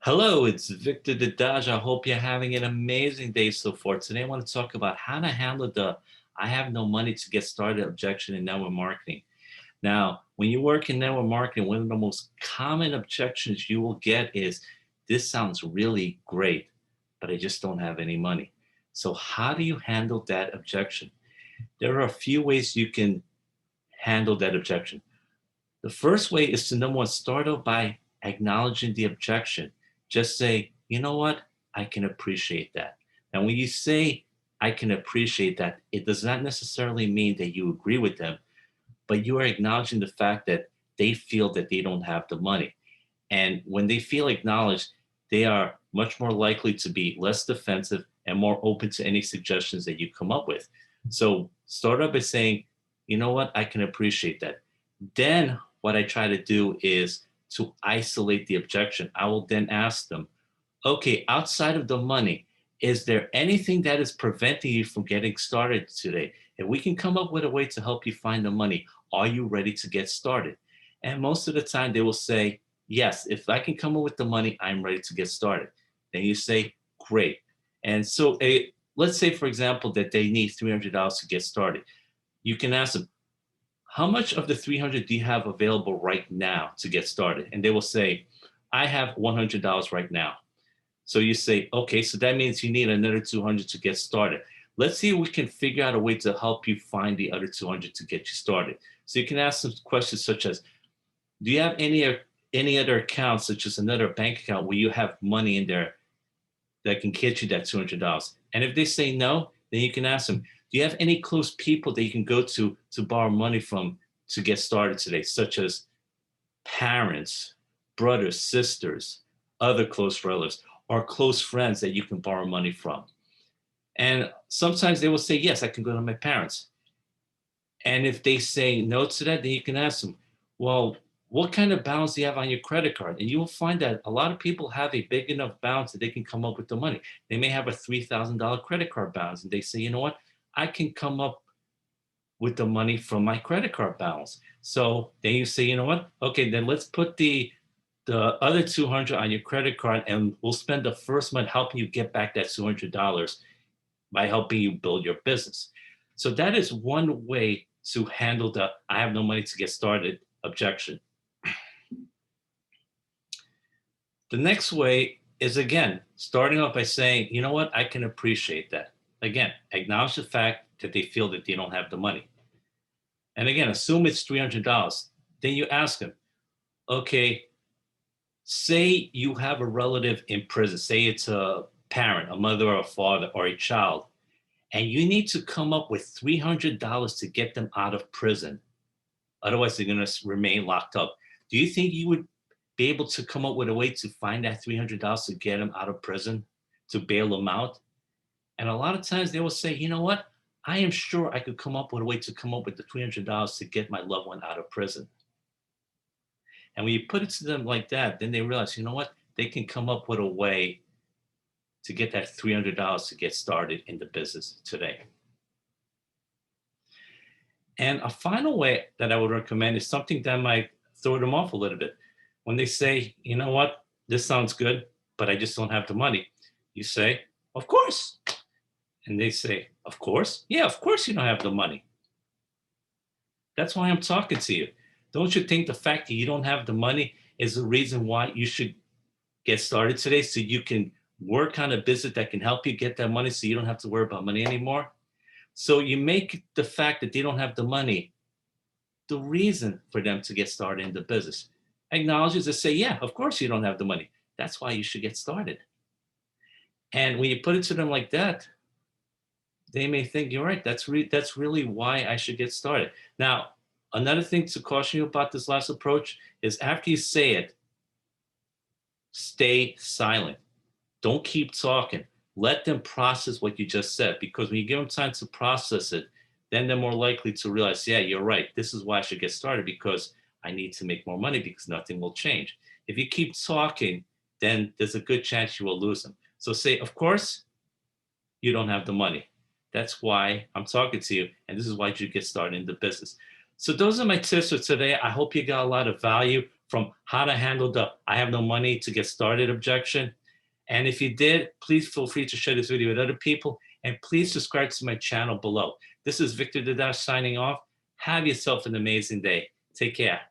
Hello, it's Victor Dedaj. I hope you're having an amazing day so far. Today, I want to talk about how to handle the I have no money to get started objection in network marketing. Now, when you work in network marketing, one of the most common objections you will get is this sounds really great, but I just don't have any money. So, how do you handle that objection? There are a few ways you can handle that objection. The first way is to number one, start out by acknowledging the objection. Just say, you know what? I can appreciate that. Now, when you say, I can appreciate that, it does not necessarily mean that you agree with them, but you are acknowledging the fact that they feel that they don't have the money. And when they feel acknowledged, they are much more likely to be less defensive and more open to any suggestions that you come up with. So start out by saying, you know what? I can appreciate that. Then what I try to do is to isolate the objection. I will then ask them, okay, outside of the money, is there anything that is preventing you from getting started today? If we can come up with a way to help you find the money, are you ready to get started? And most of the time they will say, yes, if I can come up with the money, I'm ready to get started. Then you say, great. And so let's say, for example, that they need $300 to get started. You can ask them, how much of the 300 do you have available right now to get started? And they will say, I have $100 right now. So you say, okay, so that means you need another 200 to get started. Let's see if we can figure out a way to help you find the other 200 to get you started. So you can ask some questions such as, do you have any other accounts, such as another bank account where you have money in there that can get you that $200? And if they say no, then you can ask them, do you have any close people that you can go to borrow money from to get started today, such as parents, brothers, sisters, other close relatives, or close friends that you can borrow money from? And sometimes they will say, yes, I can go to my parents. And if they say no to that, then you can ask them, well, what kind of balance do you have on your credit card? And you will find that a lot of people have a big enough balance that they can come up with the money. They may have a $3,000 credit card balance, and they say, you know what? I can come up with the money from my credit card balance. So then you say, you know what? Okay, then let's put the other 200 on your credit card, and we'll spend the first month helping you get back that $200 by helping you build your business. So that is one way to handle the I have no money to get started objection. The next way is, again, starting off by saying, you know what, I can appreciate that. Again, acknowledge the fact that they feel that they don't have the money. And again, assume it's $300. Then you ask them, okay, say you have a relative in prison, say it's a parent, a mother or a father or a child, and you need to come up with $300 to get them out of prison. Otherwise, they're going to remain locked up. Do you think you would be able to come up with a way to find that $300 to get them out of prison, to bail them out? And a lot of times they will say, you know what? I am sure I could come up with a way to come up with the $300 to get my loved one out of prison. And when you put it to them like that, then they realize, you know what? They can come up with a way to get that $300 to get started in the business today. And a final way that I would recommend is something that might throw them off a little bit. When they say, you know what, this sounds good, but I just don't have the money, you say, of course. And they say, of course? Yeah, of course you don't have the money. That's why I'm talking to you. Don't you think the fact that you don't have the money is the reason why you should get started today, so you can work on a business that can help you get that money so you don't have to worry about money anymore? So you make the fact that they don't have the money the reason for them to get started in the business. Acknowledges and say, yeah, of course you don't have the money. That's why you should get started. And when you put it to them like that, they may think you're right. That's really why I should get started. Now, another thing to caution you about this last approach is, after you say it, stay silent. Don't keep talking. Let them process what you just said, because when you give them time to process it, then they're more likely to realize, yeah, you're right. This is why I should get started, because I need to make more money, because nothing will change. If you keep talking, then there's a good chance you will lose them. So say, of course, you don't have the money. That's why I'm talking to you, and this is why you should get started in the business. So those are my tips for today. I hope you got a lot of value from how to handle the I have no money to get started objection. And if you did, please feel free to share this video with other people. And please subscribe to my channel below. This is Victor Dedaj signing off. Have yourself an amazing day. Take care.